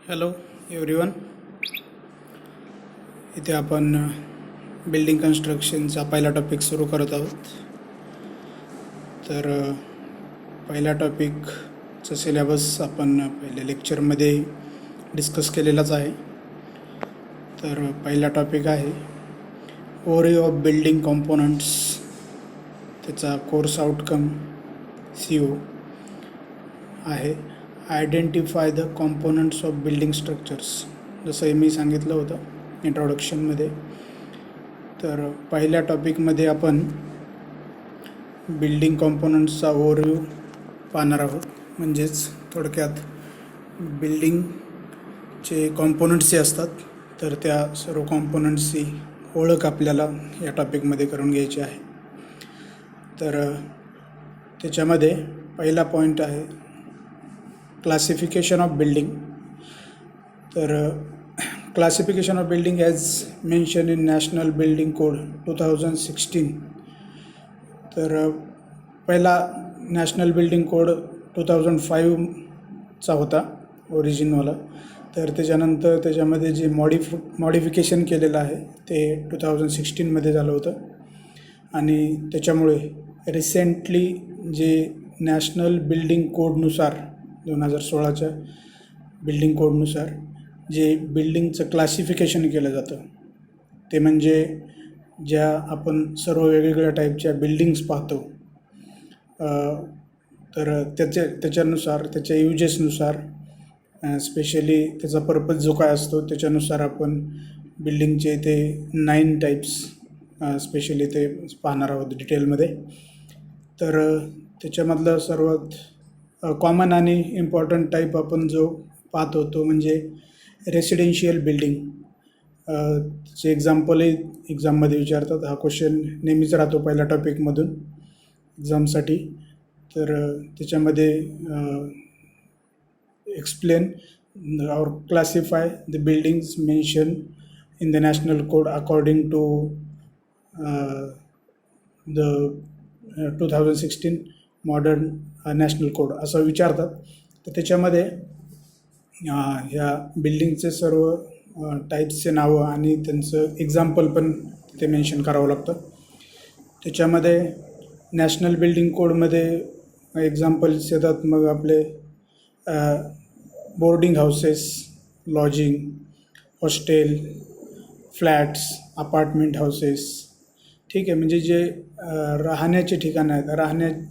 Hello everyone. इथे आपण building कन्स्ट्रक्शनचा पहिला टॉपिक सुरू करत आहोत. तर पहिला टॉपिकचा सिलेबस आपण पहिल्या लेक्चरमध्ये डिस्कस केलेलाच आहे. तर पहिला टॉपिक आहे ओव्हरव्ह्यू ऑफ बिल्डिंग कॉम्पोनंट्स. त्याचा कोर्स आउटकम CO आहे identify the components of building structures. जसं मी सांगितलं होतं इंट्रोडक्शनमध्ये. तर पहिल्या टॉपिकमध्ये आपण बिल्डिंग कॉम्पोनंट्सचा ओव्हरव्ह्यू पाहणार आहोत. म्हणजेच थोडक्यात बिल्डिंगचे कॉम्पोनंट्स जे असतात तर त्या सर्व कॉम्पोनंट्सची ओळख आपल्याला या टॉपिकमध्ये करून घ्यायची आहे. तर त्याच्यामध्ये पहिला पॉईंट आहे क्लासिफिकेशन ऑफ बिल्डिंग. तर classification of building as mention in national building code 2016. तर पहिला नॅशनल बिल्डिंग कोड 2005चा होता ओरिजिनवाला. तर त्याच्यानंतर त्याच्यामध्ये जे मॉडिफिकेशन केलेलं आहे ते 2016मध्ये झालं होतं. आणि त्याच्यामुळे रिसेंटली जे नॅशनल बिल्डिंग कोडनुसार 2016च्या बिल्डिंग कोडनुसार जे बिल्डिंगचं क्लासिफिकेशन केलं जातं ते म्हणजे ज्या आपण सर्व वेगवेगळ्या टाईपच्या बिल्डिंग्स पाहतो तर त्याच्यानुसार त्याच्या युजेसनुसार स्पेशली त्याचा पर्पज जो काय असतो त्याच्यानुसार आपण बिल्डिंगचे ते 9 टाईप्स स्पेशली ते पाहणार आहोत डिटेलमध्ये. तर त्याच्यामधलं सर्वात कॉमन आणि इम्पॉर्टंट टाईप आपण जो पाहतो तो म्हणजे रेसिडेन्शियल बिल्डिंग. चे एक्झाम्पलही एक्झाममध्ये विचारतात. हा क्वेश्चन नेहमीच राहतो पहिल्या टॉपिकमधून एक्झामसाठी. तर त्याच्यामध्ये एक्सप्लेन और classify the buildings mention in the national code according to the 2016 modern national code असं विचारतात. तर त्याच्यामध्ये ह्या बिल्डिंगचे सर्व टाईप्सचे नावं आणि त्यांचं एक्झाम्पल पण तिथे मेन्शन करावं लागतं. त्याच्यामध्ये नॅशनल बिल्डिंग कोडमध्ये एक्झाम्पल्स येतात मग आपले boarding houses, lodging, hostel, flats, apartment houses. ठीक आहे, म्हणजे जे राहण्याचे ठिकाणं आहेत, राहण्याचे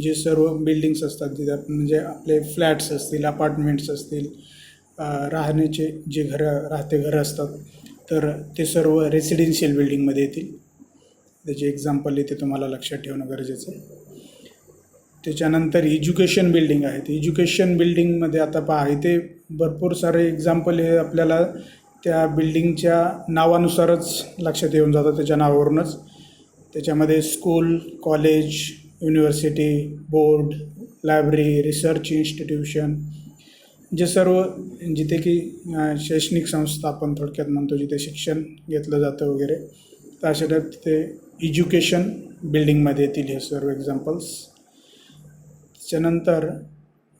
जे सर्व बिल्डिंग्स असतात तिथे म्हणजे आपले फ्लॅट्स असतील, अपार्टमेंट्स असतील, राहण्याचे जे राहते घरं असतात तर ते सर्व रेसिडेन्शियल बिल्डिंगमध्ये येतील. त्याचे एक्झाम्पल इथे तुम्हाला लक्षात ठेवणं गरजेचं आहे. त्याच्यानंतर एज्युकेशन बिल्डिंग आहे. तर एज्युकेशन बिल्डिंगमध्ये आता पहा इथे भरपूर सारे एक्झाम्पल हे आपल्याला त्या बिल्डिंगच्या नावानुसारच लक्षात येऊन जातं, त्याच्या नावावरूनच. त्याच्यामध्ये school, college, university, board, library, research institution, जे सर्व जिथे की शैक्षणिक संस्था आपण थोडक्यात म्हणतो जिथे शिक्षण घेतलं जातं वगैरे, तर अशा टाईप तिथे एज्युकेशन बिल्डिंगमध्ये येतील हे सर्व एक्झाम्पल्स. त्याच्यानंतर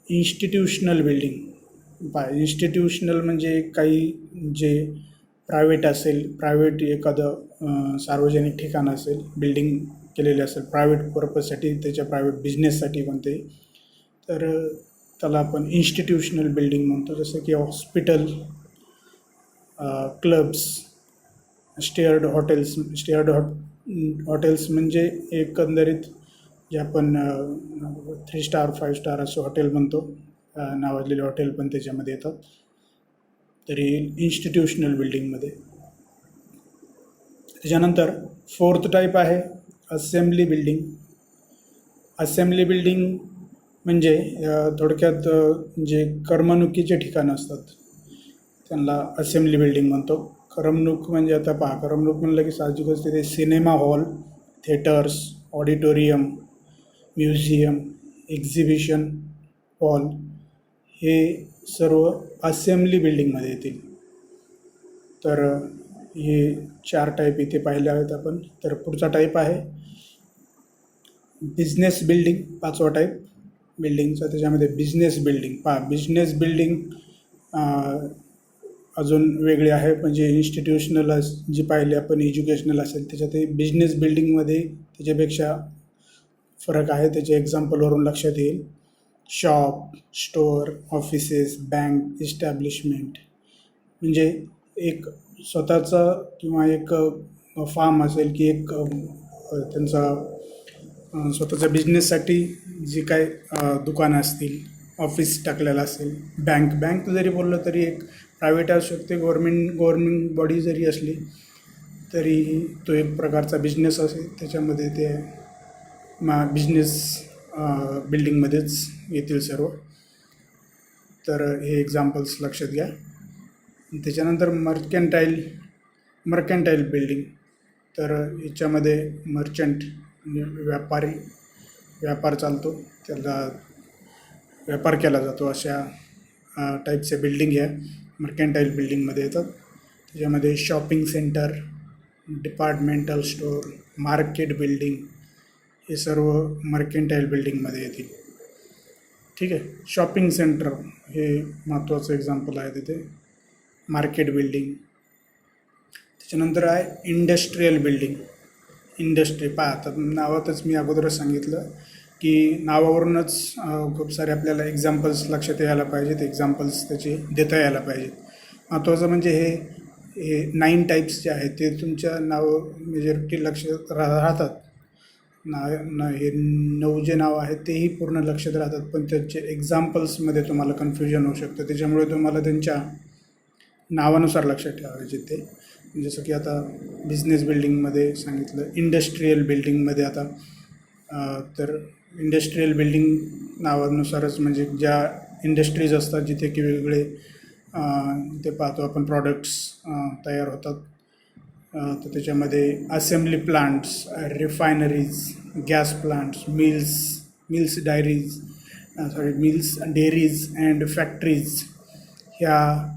इन्स्टिट्यूशनल बिल्डिंग. इन्स्टिट्यूशनल म्हणजे काही जे प्रायव्हेट असेल, प्रायव्हेट एखादं सार्वजनिक ठिकाण असेल, बिल्डिंग केलेले असेल प्रायव्हेट पर्पजसाठी, त्याच्या प्रायव्हेट बिझनेससाठी बनते, तर त्याला आपण इन्स्टिट्यूशनल बिल्डिंग म्हणतो. जसं की हॉस्पिटल, क्लब्स, स्टेअर्ड हॉटेल्स म्हणजे एकंदरीत जे आपण 3 स्टार 5 स्टार असं हॉटेल म्हणतो, नावाजलेले हॉटेल पण त्याच्यामध्ये येतात. तरी इन्स्टिट्यूशनल बिल्डिंगमध्ये. त्याच्यानंतर 4th टाईप आहे असेंब्ली बिल्डिंग. असेंब्ली बिल्डिंग म्हणजे थोडक्यात जे करमणुकीचे ठिकाणं असतात त्यांना असेंब्ली बिल्डिंग म्हणतो. करमणूक म्हणजे आता पहा, करमणूक म्हणलं की साहजिकच तिथे cinema hall, theatres, auditorium, museum, exhibition hall हे सर्व असेंब्ली बिल्डिंगमध्ये येतील. तर हे 4 टाईप इथे पाहिले आहेत आपण. तर पुढचा टाईप आहे बिझनेस बिल्डिंग, 5वा टाईप बिल्डिंगचा. त्याच्यामध्ये बिझनेस बिल्डिंग पहा, बिझनेस बिल्डिंग अजून वेगळी आहे. म्हणजे इन्स्टिट्यूशनल जी पाहिली आपण एज्युकेशनल असेल त्याच्यात बिझनेस बिल्डिंगमध्ये त्याच्यापेक्षा फरक आहे. त्याच्या एक्झाम्पलवरून लक्षात येईल. Shop, store, offices, bank, establishment म्हणजे एक स्वतःचा किंवा एक फार्म असेल की एक त्यांचा स्वतःच्या बिझनेससाठी जी काय दुकानं असतील, ऑफिस टाकलेलं असेल. बँक जरी बोललं तरी एक प्रायव्हेट असू शकते, गव्हर्मेंट बॉडी जरी असली तरी तो एक प्रकारचा बिझनेस असेल. त्याच्यामध्ये ते बिझनेस बिल्डिंगमध्येच येतील सर्व. तर हे एक्झाम्पल्स लक्षात घ्या. त्याच्यानंतर मर्कंटाईल बिल्डिंग. तर याच्यामध्ये मर्चंट म्हणजे व्यापार चालतो, त्याला व्यापार केला जातो, अशा टाईपच्या बिल्डिंग ह्या मर्कंटाईल बिल्डिंगमध्ये येतात. त्याच्यामध्ये shopping centre, departmental store, market building हे सर्व मर्कंटाईल बिल्डिंगमध्ये येतील. ठीक आहे. शॉपिंग सेंटर हे महत्त्वाचं एक्झाम्पल आहे तिथे. Market building. त्याच्यानंतर आहे इंडस्ट्रीयल बिल्डिंग. इंडस्ट्री आता नावातच मी अगोदरच सांगितलं की नावावरूनच खूप सारे आपल्याला एक्झाम्पल्स लक्षात यायला पाहिजेत, एक्झाम्पल्स त्याचे देता यायला पाहिजेत. महत्त्वाचं म्हणजे हे 9 टाईप्स जे आहेत ते तुमच्या मेजॉरिटी लक्षात राहतात. हे 9 जे नाव आहेत तेही पूर्ण लक्षात राहतात, पण त्याचे एक्झाम्पल्समध्ये तुम्हाला कन्फ्युजन होऊ शकतं. त्याच्यामुळे तुम्हाला त्यांच्या नावानुसार लक्षात ठेवायचे ते. जसं की आता बिझनेस बिल्डिंगमध्ये सांगितलं. इंडस्ट्रीयल बिल्डिंगमध्ये आता तर इंडस्ट्रीयल बिल्डिंग नावानुसारच म्हणजे ज्या इंडस्ट्रीज असतात जिथे की वेगवेगळे ते पाहतो आपण प्रॉडक्ट्स तयार होतात. तर त्याच्यामध्ये assembly plants, refineries, gas plants, mills dairies and factories ह्या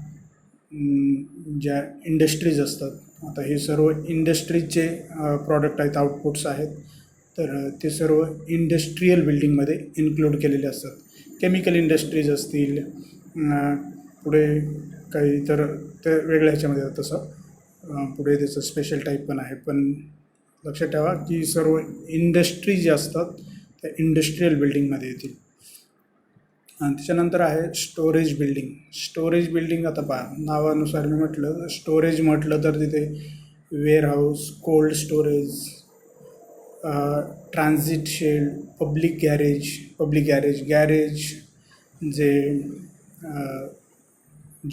ज्या इंडस्ट्रीज असतात. आता हे सर्व इंडस्ट्रीजचे प्रॉडक्ट आहेत, आउटपुट्स आहेत. तर ते सर्व इंडस्ट्रीयल बिल्डिंगमध्ये इन्क्लूड केलेले असतात. केमिकल इंडस्ट्रीज असतील, पुढे काही तर ते वेगळ्या ह्याच्यामध्ये तसं पुढे त्याचं स्पेशल टाईप पण आहे. पण लक्षात ठेवा की सर्व इंडस्ट्री ज्या असतात त्या इंडस्ट्रीयल बिल्डिंगमध्ये येतील. आणि त्याच्यानंतर आहे स्टोरेज बिल्डिंग. स्टोरेज बिल्डिंग आता पहा, नावानुसार मी स्टोरेज म्हटलं तर तिथे warehouse, cold storage, transit shed, garage जे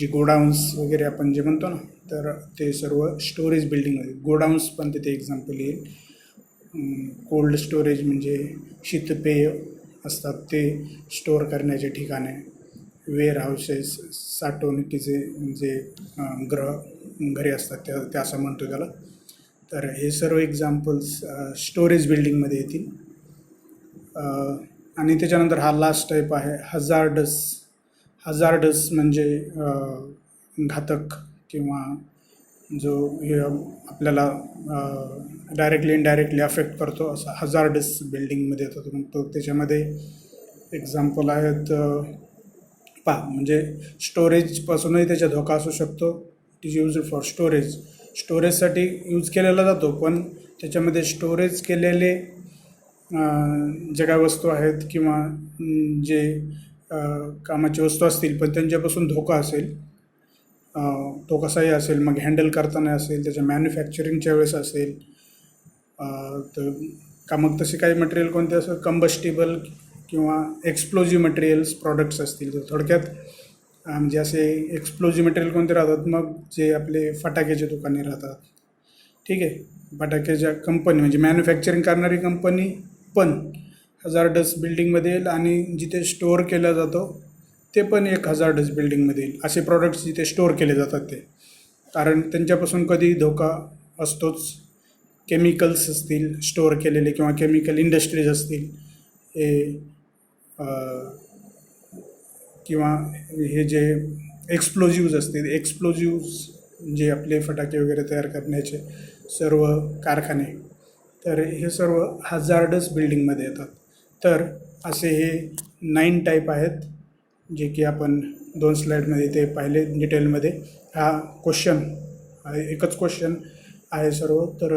गोडाऊन्स वगैरे आपण जे म्हणतो ना, तर ते सर्व स्टोरेज बिल्डिंगमध्ये. गोडाऊन्स पण तिथे एक्झाम्पल येईल. कोल्ड स्टोरेज म्हणजे शीतपेय असतात ते स्टोअर करण्याचे ठिकाणे. वेअरहाऊसेस साठवणुकीचे जे घरे असतात त्या असं म्हणतो त्याला. तर हे सर्व एक्झाम्पल्स स्टोरेज बिल्डिंगमध्ये येतील. आणि त्याच्यानंतर हा लास्ट टाईप आहे हजार्डस म्हणजे घातक किंवा जो हे आपल्याला डायरेक्टली इनडायरेक्टली अफेक्ट करतो असा हजार्डस बिल्डिंगमध्ये येतो. मग तो त्याच्यामध्ये एक्झाम्पल आहेत. म्हणजे स्टोरेजपासूनही त्याचा धोका असू शकतो. इट इज यूज फॉर स्टोरेजसाठी यूज केलेला जातो, पण त्याच्यामध्ये स्टोरेज केलेले ज्या काय वस्तू आहेत किंवा जे कामाची वस्तू असतील पण त्यांच्यापासून धोका असेल, तो कसाही असेल, मग हँडल करताना असेल, त्याच्या मॅन्युफॅक्चरिंगच्या वेळेस असेल, तर का मग तसे काही मटेरियल कोणते असं कंबस्टिबल किंवा एक्सप्लोजिव्ह मटेरियल्स प्रॉडक्ट्स असतील. तर थोडक्यात म्हणजे असे एक्सप्लोजिव्ह मटेरियल कोणते राहतात, मग जे आपले फटाक्याचे दुकाने राहतात. ठीक आहे. फटाक्याच्या कंपनी म्हणजे मॅन्युफॅक्चरिंग करणारी कंपनी पण हजार्डस बिल्डिंगमध्ये येईल आणि जिथे स्टोअर केला जातो ते पण एक हजार्डस बिल्डिंगमध्ये येईल. असे प्रॉडक्ट्स जिथे स्टोअर केले जातात ते, कारण त्यांच्यापासून कधी धोका असतोच. केमिकल्स असतील स्टोअर केलेले किंवा केमिकल इंडस्ट्रीज असतील हे किंवा हे जे एक्सप्लोजिव्ज असतील, जे आपले फटाके वगैरे तयार करण्याचे सर्व कारखाने, तर हे सर्व हजार्डस बिल्डिंगमध्ये येतात. तर असे हे 9 टाईप आहेत जे की आपण 2 स्लाईडमध्ये ते पाहिले डिटेलमध्ये. हा क्वेश्चन एकच क्वेश्चन आहे सर्व, तर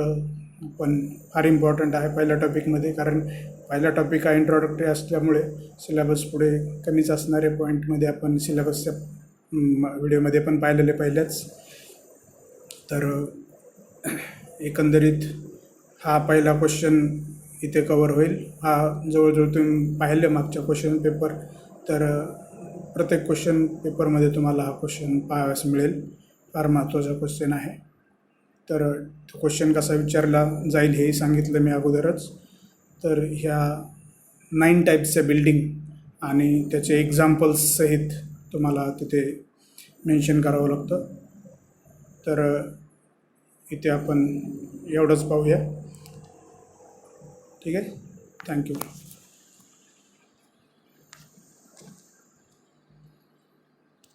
पण फार इम्पॉर्टंट आहे पहिल्या टॉपिकमध्ये, कारण पहिला टॉपिक हा इंट्रोडक्टरी असल्यामुळे सिलेबस पुढे कमीच असणारे पॉईंटमध्ये आपण सिलेबसच्या व्हिडिओमध्ये पण पाहिलेले पहिल्याच. तर एकंदरीत हा पहिला क्वेश्चन इथे कवर होईल. हा जवळजवळ तुम्ही पाहिलं मागच्या क्वेश्चन पेपर, तर प्रत्येक क्वेश्चन पेपरमध्ये तुम्हाला हा क्वेश्चन पाहावयास मिळेल. फार महत्त्वाचा क्वेश्चन आहे. तर तो क्वेश्चन कसा विचारला जाईल हेही सांगितलं मी अगोदरच. तर ह्या 9 टाईप्सच्या बिल्डिंग आणि त्याचे एक्झाम्पल्ससहित तुम्हाला तिथे मेन्शन करावं लागतं. तर इथे आपण एवढंच पाहूया. ठीक आहे, थँक्यू.